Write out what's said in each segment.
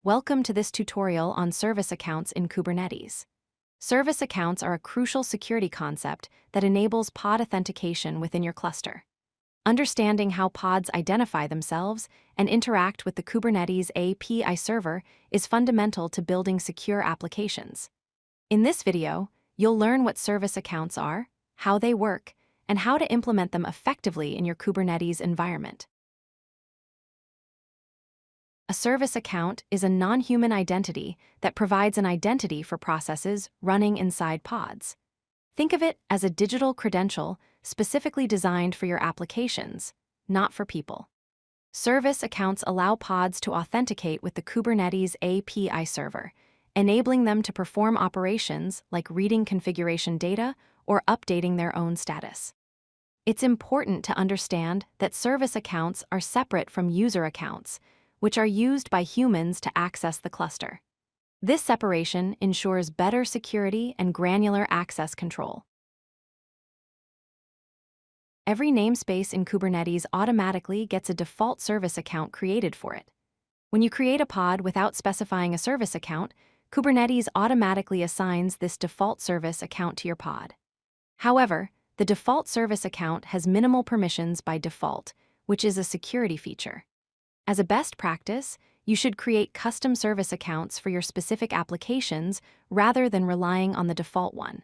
Welcome to this tutorial on service accounts in Kubernetes. Service accounts are a crucial security concept that enables pod authentication within your cluster. Understanding how pods identify themselves and interact with the Kubernetes API server is fundamental to building secure applications. In this video, you'll learn what service accounts are, how they work, and how to implement them effectively in your Kubernetes environment. A service account is a non-human identity that provides an identity for processes running inside pods. Think of it as a digital credential specifically designed for your applications, not for people. Service accounts allow pods to authenticate with the Kubernetes API server, enabling them to perform operations like reading configuration data or updating their own status. It's important to understand that service accounts are separate from user accounts, which are used by humans to access the cluster. This separation ensures better security and granular access control. Every namespace in Kubernetes automatically gets a default service account created for it. When you create a pod without specifying a service account, Kubernetes automatically assigns this default service account to your pod. However, the default service account has minimal permissions by default, which is a security feature. As a best practice, you should create custom service accounts for your specific applications rather than relying on the default one.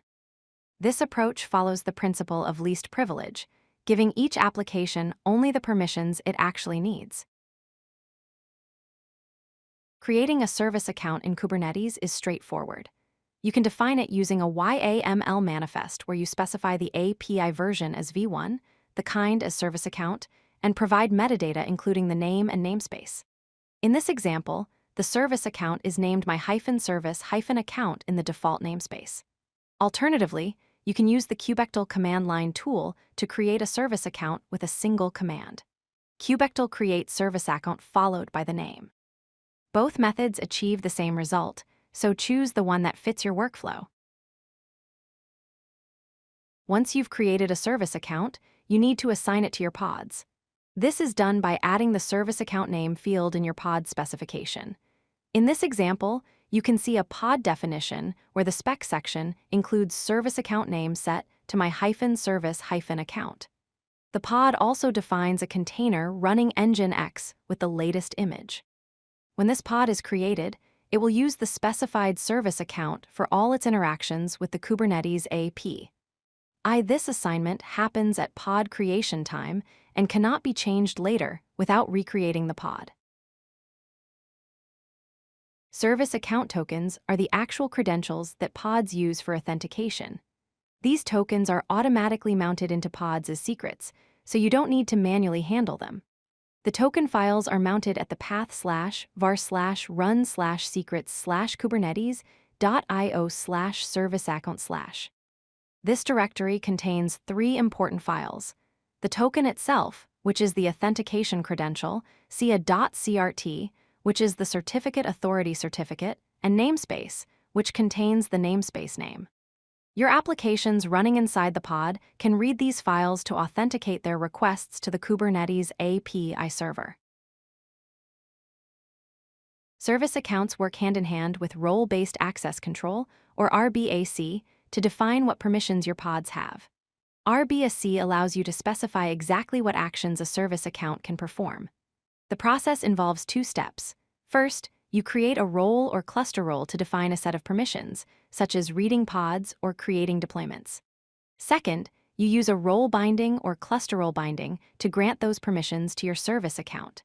This approach follows the principle of least privilege, giving each application only the permissions it actually needs. Creating a service account in Kubernetes is straightforward. You can define it using a YAML manifest where you specify the API version as v1, the kind as service account, and provide metadata including the name and namespace. In this example, the service account is named my-service-account in the default namespace. Alternatively, you can use the kubectl command line tool to create a service account with a single command. Kubectl creates service account followed by the name. Both methods achieve the same result, so choose the one that fits your workflow. Once you've created a service account, you need to assign it to your pods. This is done by adding the service account name field in your pod specification. In this example, you can see a pod definition where the spec section includes service account name set to my-service-account. The pod also defines a container running nginx with the latest image. When this pod is created, it will use the specified service account for all its interactions with the Kubernetes API. This assignment happens at pod creation time and cannot be changed later without recreating the pod. Service account tokens are the actual credentials that pods use for authentication. These tokens are automatically mounted into pods as secrets, so you don't need to manually handle them. The token files are mounted at the path/var/run/secrets/kubernetes.io/serviceaccount/. This directory contains 3 important files: the token itself, which is the authentication credential, see a .crt, which is the certificate authority certificate, and namespace, which contains the namespace name. Your applications running inside the pod can read these files to authenticate their requests to the Kubernetes API server. Service accounts work hand-in-hand with role-based access control, or RBAC, to define what permissions your pods have. RBAC allows you to specify exactly what actions a service account can perform. The process involves 2 steps. First, you create a role or cluster role to define a set of permissions, such as reading pods or creating deployments. Second, you use a role binding or cluster role binding to grant those permissions to your service account.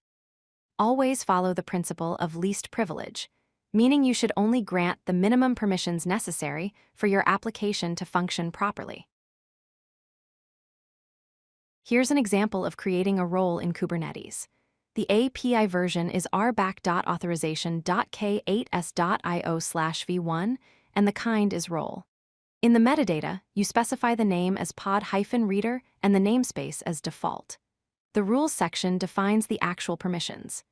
Always follow the principle of least privilege, meaning you should only grant the minimum permissions necessary for your application to function properly. Here's an example of creating a role in Kubernetes. The API version is rbac.authorization.k8s.io/v1, and the kind is role. In the metadata, you specify the name as pod-reader and the namespace as default. The rules section defines the actual permissions.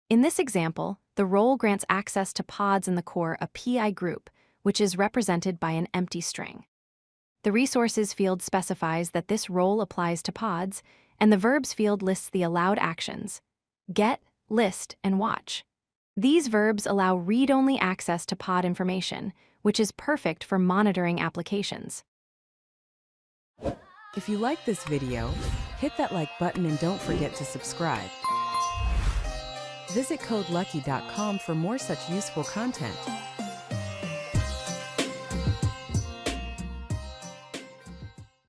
In this example, the role grants access to pods in the core API group, which is represented by an empty string. The resources field specifies that this role applies to pods, and the verbs field lists the allowed actions: get, list, and watch. These verbs allow read-only access to pod information, which is perfect for monitoring applications. If you like this video, hit that like button and don't forget to subscribe. Visit codelucky.com for more such useful content.